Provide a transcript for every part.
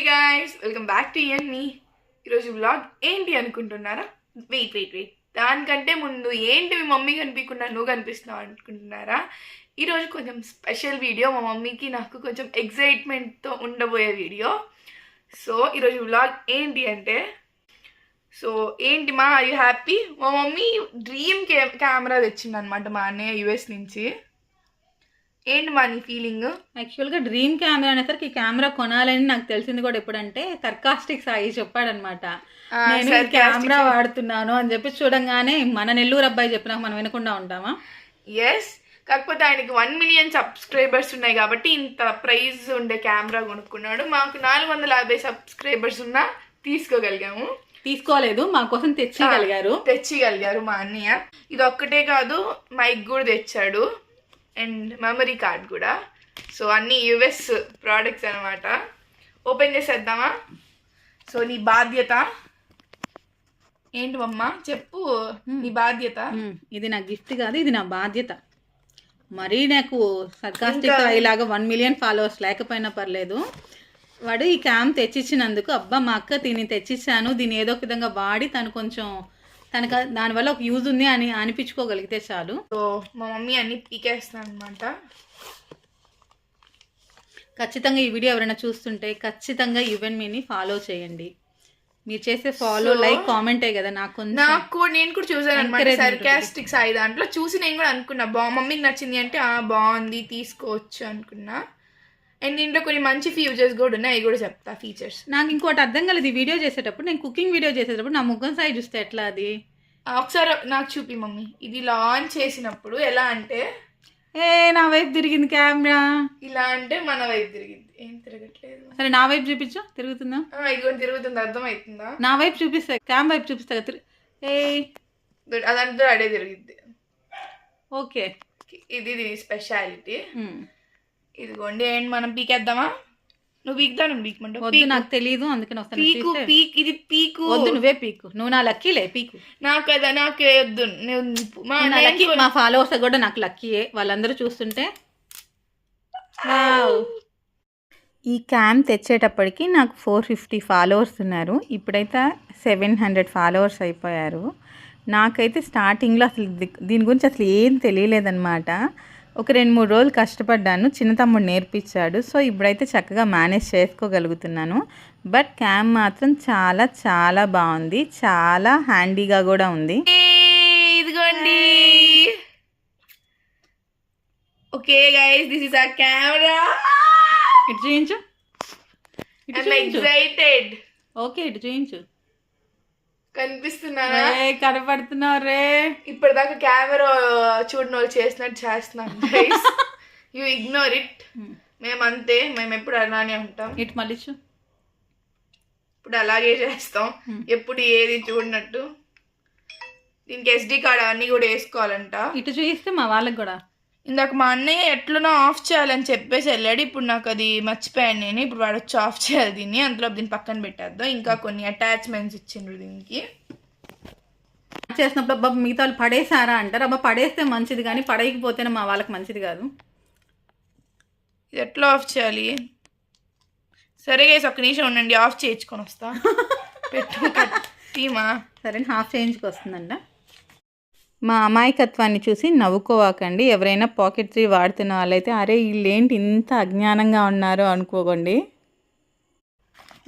guys, welcome back to me. ఈరోజు vlog ఏంటి అనుకుంటున్నారా? వెయిట్ దానికంటే ముందు ఏంటి మీ మమ్మీ కనిపించకుండా నువ్వు కనిపిస్తున్నావు అనుకుంటున్నారా? ఈరోజు కొంచెం స్పెషల్ వీడియో, మా మమ్మీకి నాకు కొంచెం ఎక్సైట్మెంట్తో ఉండబోయే వీడియో. సో ఈరోజు వ్లాగ్ ఏంటి అంటే, సో ఏంటి మా ఆర్ యూ హ్యాపీ? మా మమ్మీ డ్రీమ్ కెమెరా తెచ్చింది అనమాట మా అన్నయ్య యుఎస్ నుంచి. ఏంటి మా నీ ఫీలింగ్? యాక్చువల్గా డ్రీమ్ కెమెరా అనేసరికి ఈ కెమెరా కొనాలని నాకు తెలిసింది కూడా ఎప్పుడంటే సర్కాస్టిక్ సాయి చెప్పాడనమాట. నేను కెమెరా వాడుతున్నాను అని చెప్పి చూడంగానే మన నెల్లూరు అబ్బాయి చెప్పినాక మనం వినకుండా ఉంటామా? ఎస్, కాకపోతే ఆయనకి 1 మిలియన్ సబ్స్క్రైబర్స్ ఉన్నాయి కాబట్టి ఇంత ప్రైజ్ ఉండే కెమెరా కొనుక్కున్నాడు. మాకు 450 సబ్స్క్రైబర్స్ ఉన్నా తీసుకోలేదు, మా కోసం తెచ్చిగలిగారు మా అన్నయ్య. ఇది ఒక్కటే కాదు, మైక్ కూడా తెచ్చాడు అండ్ మెమరీ కార్డ్ కూడా. సో అన్ని యుఎస్ ప్రోడక్ట్స్ అనమాట. ఓపెన్ చేసేద్దామా? సో నీ బాధ్యత ఏంటి మమ్మ, చెప్పు నీ బాధ్యత. ఇది నా గిఫ్ట్ కాదు, ఇది నా బాధ్యత. మరీ నాకు సర్కాస్టిక్ ఇలాగా 1 మిలియన్ ఫాలోవర్స్ లేకపోయినా పర్లేదు, వాడు ఈ క్యామ్ తెచ్చిచ్చినందుకు అబ్బా మా అక్క దీన్ని తెచ్చిచ్చాను, దీన్ని ఏదో ఒక విధంగా వాడి తను కొంచెం తనకు దానివల్ల ఒక యూజ్ ఉంది అని అనిపించుకోగలిగితే చాలు. సో మా మమ్మీ అన్ని పీకేస్తాను అనమాట. ఖచ్చితంగా ఈ వీడియో ఎవరైనా చూస్తుంటే ఖచ్చితంగా మీని ఫాలో చేయండి. మీరు చేసే ఫాలో, లైక్, కామెంటే కదా నేను కూడా చూసాను అనమాట. సర్కాస్టిక్ సాయి దాంట్లో చూసి నేను కూడా అనుకున్నా మమ్మీకి నచ్చింది అంటే బాగుంది తీసుకోవచ్చు అనుకున్నా. అండ్ దీంట్లో కొన్ని మంచి ఫీచర్స్ కూడా ఉన్నాయి, అవి కూడా చెప్తా. ఫీచర్స్ నాకు ఇంకోటి అర్థం కాలేదు, ఈ వీడియో చేసేటప్పుడు నేను కుకింగ్ వీడియో చేసేటప్పుడు నా ముఖం సాయి చూస్తే ఎట్లా? అది ఒకసారి నాకు చూపి మమ్మీ. ఇది లాంచ్ చేసినప్పుడు ఎలా అంటే నా వైపు తిరిగింది కెమెరా, ఇలా అంటే మన వైపు తిరిగింది. ఏం తిరగట్లేదు. సరే నా వైపు చూపించు, తిరుగుతుందా? ఇది తిరుగుతుంది, అర్థమవుతుందా? నా వైపు చూపిస్తా, క్యామ్ వైపు చూపిస్తా కదా. అదంతా అడే తిరిగిద్ది. ఓకే, ఇది స్పెషాలిటీ. ఇదిగోండి. అండ్ మనం పీకేద్దామా? నువ్వు పీకుతాను, పీకమంటావు? వద్దు, నాకు తెలియదు, అందుకని వస్తాను. ఇది పీకు. వద్దు, నువ్వే పీకు. నువ్వు నా లక్కీలే, పీకు. నాకు కదా, నాకు వద్దు. మా ఫాలోవర్స్ కూడా నాకు లక్కీయే, వాళ్ళందరూ చూస్తుంటే. ఈ క్యామ్ తెచ్చేటప్పటికి నాకు 450 ఫాలోవర్స్ ఉన్నారు, ఇప్పుడైతే 700 ఫాలోవర్స్ అయిపోయారు. నాకైతే స్టార్టింగ్లో అసలు దీని గురించి అసలు ఏం తెలియలేదన్నమాట. ఒక 2-3 రోజులు కష్టపడ్డాను, చిన్న తమ్ముడు నేర్పించాడు. సో ఇప్పుడైతే చక్కగా మేనేజ్ చేసుకోగలుగుతున్నాను. బట్ క్యామ్ మాత్రం చాలా చాలా బాగుంది, చాలా హ్యాండీగా కూడా ఉంది. ఇదిగోండి. Okay guys, this is our camera. ఇటు చూయించు. ఎక్సైటెడ్. ఓకే, ఇటు చూయించు. కనిపిస్తున్నారా? కనపడుతున్నావు రే. ఇప్పటిదాకా కెమెరా చూడని వాళ్ళు చేసినట్టు చేస్తున్నాం. You ignore it. మేమంతే, మేము ఎప్పుడు అలానే ఉంటాం. ఇటు మళ్ళీ ఇప్పుడు అలాగే చేస్తాం, ఎప్పుడు ఏది చూడనట్టు. దీనికి SD కార్డ్ అన్నీ కూడా వేసుకోవాలంట. ఇటు చూపిస్తే మా వాళ్ళకి కూడా. ఇందాక మా అన్నయ్య ఎట్లనో ఆఫ్ చేయాలని చెప్పేసి వెళ్ళాడు, ఇప్పుడు నాకు అది మర్చిపోయాను నేను. ఇప్పుడు వాడు వచ్చి ఆఫ్ చేయాలి దీన్ని, అందులో దీన్ని పక్కన పెట్టేద్దాం. ఇంకా కొన్ని అటాచ్మెంట్స్ ఇచ్చిండ్రు దీనికి. చేసినప్పుడు అబ్బా మిగతా వాళ్ళు పడేసారా అంటారు. అబ్బా పడేస్తే మంచిది కానీ పడేయకపోతేనే మా వాళ్ళకి మంచిది కాదు. ఇది ఎట్లా ఆఫ్ చేయాలి? సరే గైస్, ఒక్క నిమిషం ఉండండి, ఆఫ్ చేయించుకొని వస్తా. టీమా సరే, హాఫ్ చేయించుకొస్తుందంట. మా అమాయకత్వాన్ని చూసి నవ్వుకోవాకండి. ఎవరైనా పాకెట్ 3 వాడుతున్న వాళ్ళైతే అరే వీళ్ళేంటి ఇంత అజ్ఞానంగా ఉన్నారో అనుకోకండి.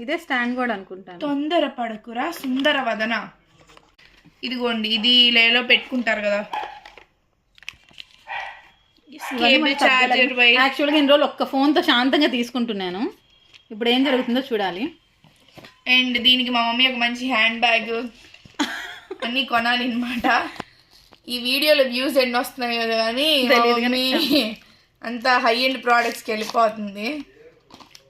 ఇదే స్టాండ్ కూడా అనుకుంటాను. తొందర పడకురా సుందర వదన. ఇదిగోండి, ఇది లేలో పెట్టుకుంటారు కదా. యాక్చువల్గా ఇన్ని రోజులు ఒక్క ఫోన్తో శాంతంగా తీసుకుంటున్నాను, ఇప్పుడు ఏం జరుగుతుందో చూడాలి. అండ్ దీనికి మా మమ్మీ ఒక మంచి హ్యాండ్ బ్యాగ్ అన్నీ కొనాలి అనమాట. ఈ వీడియోలో వ్యూస్ ఎన్ని వస్తున్నాయో కానీ అంతా హై ఎండ్ ప్రోడక్ట్స్కి వెళ్ళిపోతుంది.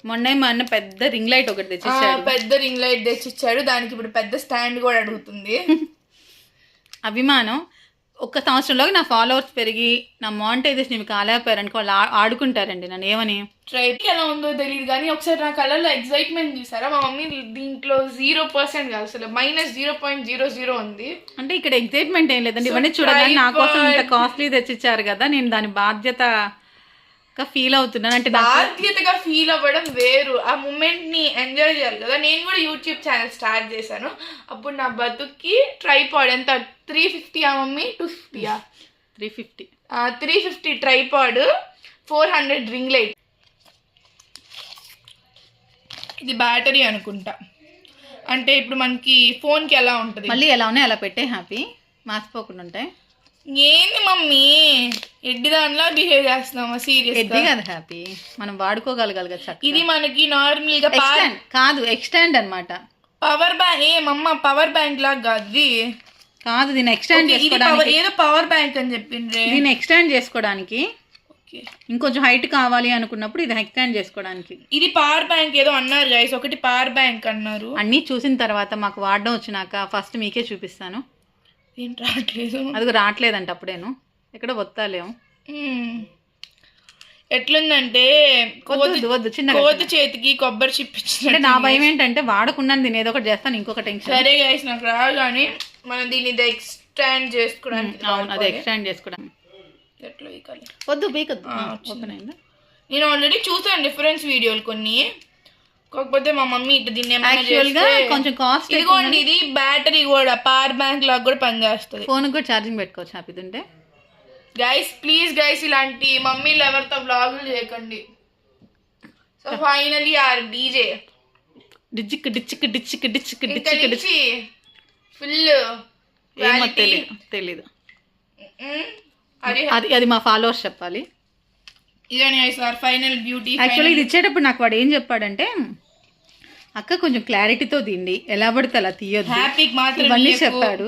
మొన్న మా అన్న పెద్ద రింగ్ లైట్ ఒకటి తెచ్చిచ్చాడు, దానికి ఇప్పుడు పెద్ద స్టాండ్ కూడా అడుగుతుంది. అభిమానం. ఒక్క సంవత్సరంలోకి నా ఫాలోవర్స్ పెరిగి నా మానిటైజేషన్ మీకు కాలేకపోయారనుకో, వాళ్ళు ఆడుకుంటారండి నన్ను. ఏమని ట్రైప్ ఎలా ఉందో తెలియదు కానీ ఒకసారి నా కళ్ళల్లో ఎక్సైట్మెంట్ చూసారా? మా మమ్మీ దీంట్లో 0% కాదు, అసలు -0.00 ఉంది. అంటే ఇక్కడ ఎక్సైట్మెంట్ ఏం లేదండి, ఇవన్నీ చూడగానే నా కోసం ఇంత కాస్ట్లీ తెచ్చిచ్చారు కదా, నేను దాని బాధ్యత ఫీల్ అవుతున్నాను. అంటే బాధ్యతగా ఫీల్ అవ్వడం వేరు, ఆ మూమెంట్ ని ఎంజాయ్ చేయాలి కదా. నేను కూడా యూట్యూబ్ ఛానల్ స్టార్ట్ చేశాను, అప్పుడు నా బతుక్కి ట్రైపాడ్ ఎంత 350 మమ్మీ 250 350 350 ట్రైపాడ్, 400 రింగ్ లైట్. ఇది బ్యాటరీ అనుకుంటా. అంటే ఇప్పుడు మనకి ఫోన్కి ఎలా ఉంటుంది, మళ్ళీ ఎలా ఉన్నాయి అలా పెట్టే హ్యాపీ, మార్చిపోకుండా ఉంటాయి. ఏంది మమ్మీ ఎడ్డి దానిలా బిహేవ్ చేస్తున్నామా? సీరియస్ ఎడ్డి కదా హ్యాపీ, మనం వాడుకోగలగాలి కదా. ఇది మనకి నార్మల్ గా కాదు, ఎక్స్టెండ్ అన్నమాట. పవర్ బ్యాంక్ ఏమమ్మా, పవర్ బ్యాంక్ లాగా కాదు ఇది. కాదు, దీన్ని ఎక్స్టెండ్ చేసుకోవడానికి. ఏదో పవర్ బ్యాంక్ అని చెప్పిండ్రే. దీన్ని ఎక్స్టెండ్ చేసుకోవడానికి, ఇంకొంచెం హైట్ కావాలి అనుకున్నప్పుడు ఇది ఎక్స్టెండ్ చేసుకోవడానికి. ఇది పవర్ బ్యాంక్ ఏదో అన్నారు గైస్, ఒకటి పవర్ బ్యాంక్ అన్నారు. అన్నీ చూసిన తర్వాత మాకు వాడడం వచ్చినాక ఫస్ట్ మీకే చూపిస్తాను. ఏం రావట్లేదు, అది రావట్లేదంట. అప్పుడేను ఎక్కడ వస్తాలేము. ఎట్లుందంటే కోతి చేతికి కొబ్బరి చిప్పించిన. నా భయం ఏంటంటే వాడకుండా దీన్ని ఏదో ఒకటి చేస్తాను, ఇంకొక టెన్షన్. సరే గైస్, నాకు రాదు కానీ మనం దీన్ని ఎక్స్టెండ్ చేసుకోవడానికి. అది ఎక్స్టెండ్ చేసుకోవడానికి ఎట్లా వద్దు బీకద్దు. ఓపెన్ అయిందా? నేను ఆల్రెడీ చూసాను డిఫరెన్స్ వీడియోలు కొన్ని, కాకపోతే మా మమ్మీ ఇట్లా దీన్ని కొంచెం కాస్ట్. ఇదిగోండి, ఇది బ్యాటరీ కూడా పవర్ బ్యాంక్ లాగా కూడా పనిచేస్తుంది. ఫోన్ కూడా ఛార్జింగ్ పెట్టుకోవచ్చు హ్యాపీ ఉంటే. గైస్ ప్లీజ్ గైస్, ఇలాంటి మమ్మీలు ఎవరితో బ్లాగులు చేయకండి. సో ఫైనలీ ఆర్ డీజే డిచ్చిక్ డిచ్చిక్ డిచ్చిక్ డిచ్చిక్ డిచ్చి ఫుల్ తెలీదు. అది మా ఫాలోవర్స్ చెప్పాలి. ఇదే సార్ ఫైనల్ బ్యూటీ. యాక్చువల్లీ ఇది ఇచ్చేటప్పుడు నాకు వాడు ఏం చెప్పాడంటే, అక్క కొంచెం క్లారిటీతో తిండి, ఎలా పడితే అలా తీయొద్దు, ఇవన్నీ చెప్పాడు.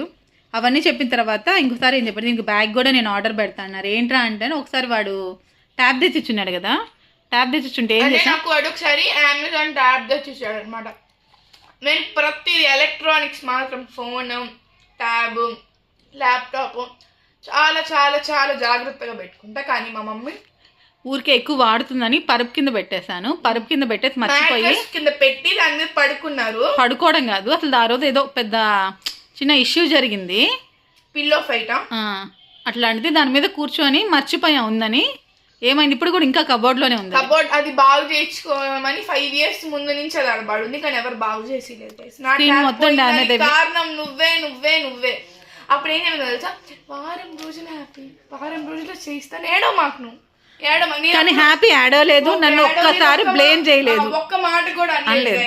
అవన్నీ చెప్పిన తర్వాత ఇంకోసారి ఏం చెప్పాడు, దీనికి బ్యాగ్ కూడా నేను ఆర్డర్ పెడతాను. ఏంట్రా అంటే ఒకసారి వాడు ట్యాబ్ తెచ్చి ఇచ్చున్నాడు కదా, ట్యాబ్ తెచ్చి ఇచ్చుంటే ఏం చేసా, నాకు వాడు ఒకసారి అమెజాన్ ట్యాబ్ తెచ్చి ఇచ్చాడు అనమాట. నేను ప్రతి ఎలక్ట్రానిక్స్ మాత్రం ఫోన్, ట్యాబ్, ల్యాప్టాప్ చాలా చాలా చాలా జాగ్రత్తగా పెట్టుకుంటా. కానీ మా మమ్మీ ఊరికే ఎక్కువ వాడుతుందని పరుపు కింద పెట్టేశాను. పరుపు కింద పెట్టేసి మర్చిపోయి కింద పెట్టి దాని మీద పడుకున్నారు. పడుకోవడం కాదు అసలు, ఆ రోజు ఏదో పెద్ద చిన్న ఇష్యూ జరిగింది, పిల్లో ఫైట్ అట్లాంటిది. దాని మీద కూర్చొని మర్చిపోయా ఉందని. ఏమైంది, ఇప్పుడు కూడా ఇంకా కబోర్డ్ లోనే ఉంది. కబోర్డ్ అది బాగు చేయించుకోమని 5 years ముందు నుంచి అది అడబడుంది, కానీ ఎవరు బాగు చేసి మొత్తం కారణం నువ్వే నువ్వే నువ్వే. అప్పుడు ఏం చెప్పిందో తెలుసా, వారం రోజులు చేయిస్తాను ఏడో మాకు నువ్వు ఏడో. కానీ హ్యాపీ ఏడవలేదు, నన్ను ఒక్కసారి బ్లేమ్ చేయలేదు, ఒక్క మాట కూడా అనలేదు.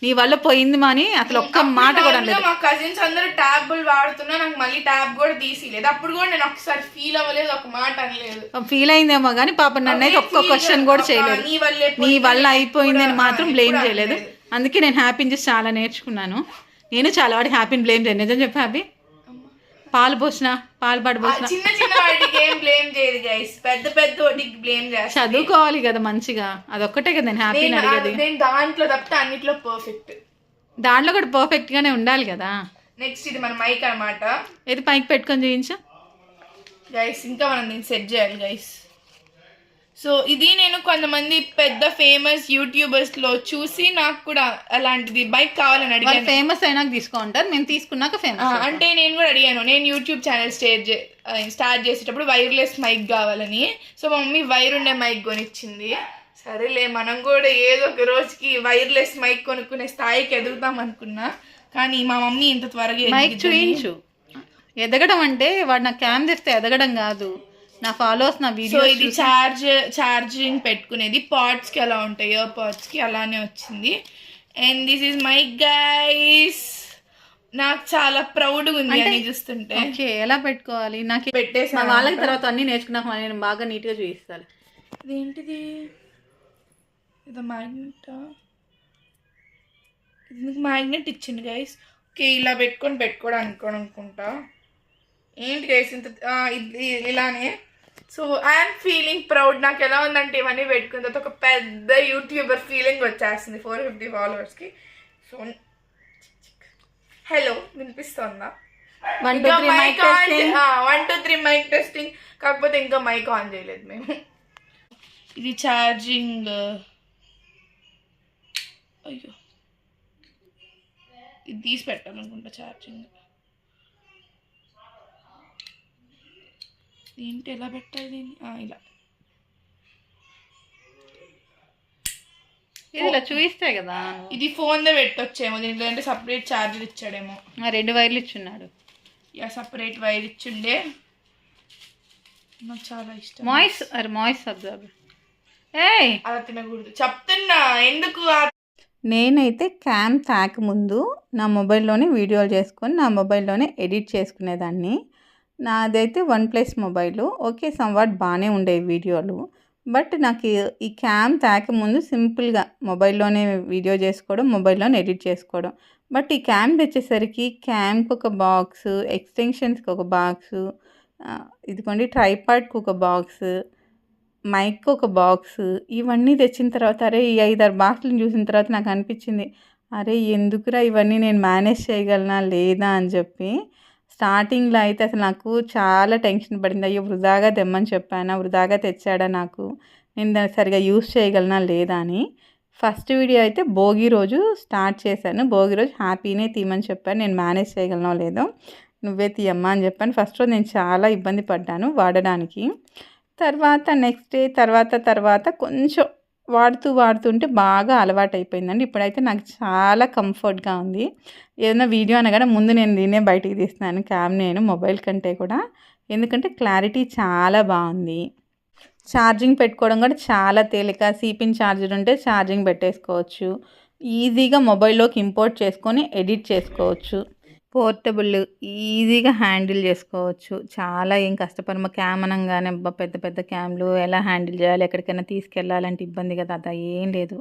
నీ వల్ల పోయింది అని అసలు ఒక్క మాట కూడా అనలేదు. మా కజిన్స్ అందరూ ట్యాబ్లు వాడుతున్నా, నాకు మళ్ళీ ట్యాబ్ కూడా తీసిలేదు. అప్పుడు కూడా నేను ఒకసారి ఫీల్ అవ్వలేదు, ఒక మాట అనలేదు. ఫీల్ అయిందేమో కానీ పాప నన్ను అయితే ఒక్క క్వశ్చన్ కూడా చేయలేదు. నీ వల్ల అయిపోయింది అని మాత్రం బ్లేమ్ చేయలేదు. అందుకే నేను హ్యాపీని చూసి చాలా నేర్చుకున్నాను. నేను చాలా వాడి హ్యాపీని బ్లేమ్ చేయను. నిజం చెప్పి హ్యాపీ పాలు పోసిన పాలు పాటు పోసిన చిన్న చిన్న వాటికి ఏం బ్లేమ్ చేయదు గైస్, పెద్ద పెద్ద వాటికి బ్లేమ్ చేస్తా. చదువుకోవాలి కదా మంచిగా, అదొక్కటే కదా నేను హ్యాపీని అడిగేది. నేను దాంట్లో తప్పితే అన్నిట్లో పర్ఫెక్ట్. దాంట్లో కూడా పర్ఫెక్ట్ గానే ఉండాలి కదా. నెక్స్ట్ ఇది మన మైక్ అన్నమాట. ఏది పైకి పెట్టుకొని చూపించా గైస్, ఇంకా మనం దీన్ని సెట్ చేయాలి గైస్. సో ఇది నేను కొంతమంది పెద్ద ఫేమస్ యూట్యూబర్స్ లో చూసి నాకు కూడా అలాంటిది బైక్ కావాలని అడిగాను. ఫేమస్ అయినాక తీసుకుంటారు, మేము తీసుకున్నాక ఫేమస్. అంటే నేను కూడా అడిగాను, నేను యూట్యూబ్ ఛానల్ స్టార్ట్ చేసేటప్పుడు వైర్లెస్ మైక్ కావాలని. సో మా మమ్మీ వైర్ ఉండే మైక్ కొనిచ్చింది. సరేలే మనం కూడా ఏదో ఒక రోజుకి వైర్లెస్ మైక్ కొనుక్కునే స్థాయికి ఎదుగుతాం అనుకున్నా, కానీ మా మమ్మీ ఇంత త్వరగా మైక్ చూయించు. ఎదగడం అంటే వాడు నా క్యామ్ తెస్తే ఎదగడం కాదు, నా ఫాలోవర్స్ నా వీడియో. ఇది ఛార్జింగ్ పెట్టుకునేది, పాడ్స్ కి అలా ఉంటాయి, ఇయర్ పాడ్స్ కి అలానే వచ్చింది. And this is my guys. నాకు చాలా ప్రౌడ్ ఉంది అని చూస్తుంటే. ఓకే, ఎలా పెట్టుకోవాలి నాకు పెట్టేసి వాళ్ళకి తర్వాత అన్ని నేర్చుకున్నాక నేను బాగా నీట్గా చూపిస్తాను. ఇదేంటిది, ఇది మ్యాగ్నెట్. ఇది మ్యాగ్నెట్ ఇచ్చింది గైస్. ఓకే, ఇలా పెట్టుకోవడానికి అనుకుంటా. ఏంటి గైస్ ఇంత ఇలానే. So I'm feeling proud. నాకు ఎలా ఉందంటే ఇవన్నీ పెట్టుకున్న తర్వాత ఒక పెద్ద యూట్యూబర్ ఫీలింగ్ వచ్చేస్తుంది 450 ఫాలోవర్స్కి. సో హలో, వినిపిస్తుందా? 1 2 3 మైక్ టెస్టింగ్. కాకపోతే ఇంకా మైక్ ఆన్ చేయలేదు మేము. ఇది ఛార్జింగ్. అయ్యో, ఇది తీసి పెట్టాలనుకుంటా ఛార్జింగ్. ఏంటి ఎలా పెట్టాలి దీన్ని? ఇలా ఇలా చూపిస్తే కదా ఇది ఫోన్లో పెట్టొచ్చేమో, దీంట్లో అంటే సపరేట్ ఛార్జర్ ఇచ్చాడేమో. 2 వైర్లు ఇచ్చున్నాడు. యా సపరేట్ వైర్ ఇచ్చిండే. నాకు చాలా ఇష్టం. మాయిస్ అబ్జర్వ్. ఏయ్ అలా తినకూడదు చెప్తున్నా. ఎందుకు నేనైతే క్యామ్ తాకముందు నా మొబైల్లోనే వీడియోలు చేసుకొని నా మొబైల్లోనే ఎడిట్ చేసుకునేదాన్ని. నాదైతే OnePlus మొబైలు. ఓకే, సంవాట్ బాగానే ఉండేవి వీడియోలు. బట్ నాకు ఈ క్యామ్ తాకముందు సింపుల్గా మొబైల్లోనే వీడియో చేసుకోవడం, మొబైల్లోనే ఎడిట్ చేసుకోవడం. బట్ ఈ క్యామ్ తెచ్చేసరికి క్యామ్కి ఒక బాక్సు, ఎక్స్టెన్షన్స్కి ఒక బాక్సు, ఇదిగోండి ట్రైపాడ్కి ఒక బాక్సు, మైక్ ఒక బాక్స్, ఇవన్నీ తెచ్చిన తర్వాత అరే ఈ 5-6 బాక్సులను చూసిన తర్వాత నాకు అనిపించింది, అరే ఎందుకురా ఇవన్నీ నేను మేనేజ్ చేయగలనా లేదా అని చెప్పి. స్టార్టింగ్లో అయితే అసలు నాకు చాలా టెన్షన్ పడింది. అయ్యో వృధాగా తెమ్మని చెప్పానా, వృధాగా తెచ్చాడా, నేను దాన్ని సరిగా యూస్ చేయగలనా లేదా అని. ఫస్ట్ వీడియో అయితే భోగి రోజు స్టార్ట్ చేశాను. భోగి రోజు హ్యాపీనే తీయమని చెప్పాను. నేను మేనేజ్ చేయగలనో లేదో నువ్వే తీయమ్మా అని చెప్పాను. ఫస్ట్ రోజు నేను చాలా ఇబ్బంది పడ్డాను వాడడానికి. తర్వాత నెక్స్ట్ డే తర్వాత కొంచెం వాడుతుంటే బాగా అలవాటైపోయిందండి. ఇప్పుడైతే నాకు చాలా కంఫర్ట్గా ఉంది. ఏదైనా వీడియో అనగానే ముందు నేను దీన్నే బయటికి తీస్తున్నాను క్యామ్, నేను మొబైల్ కంటే కూడా. ఎందుకంటే క్లారిటీ చాలా బాగుంది. ఛార్జింగ్ పెట్టుకోవడం కూడా చాలా తేలిక. సిపిన్ ఛార్జర్ ఉంటే ఛార్జింగ్ పెట్టేసుకోవచ్చు. ఈజీగా మొబైల్లోకి ఇంపోర్ట్ చేసుకొని ఎడిట్ చేసుకోవచ్చు. పోర్టబుల్, ఈజీగా హ్యాండిల్ చేసుకోవచ్చు. చాలా ఏం కష్టపడమ. క్యామ్ అనగానే పెద్ద పెద్ద క్యామ్లు ఎలా హ్యాండిల్ చేయాలి, ఎక్కడికైనా తీసుకెళ్ళాలంటే ఇబ్బంది కదా, అదా ఏం లేదు.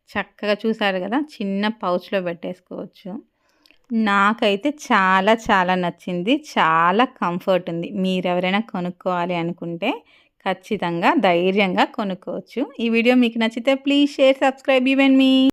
చక్కగా చూసారు కదా, చిన్న పౌచ్లో పెట్టేసుకోవచ్చు. నాకైతే చాలా చాలా నచ్చింది. చాలా కంఫర్ట్ ఉంది. మీరు ఎవరైనా కొనుక్కోవాలి అనుకుంటే ఖచ్చితంగా ధైర్యంగా కొనుక్కోవచ్చు. ఈ వీడియో మీకు నచ్చితే please share, subscribe even me.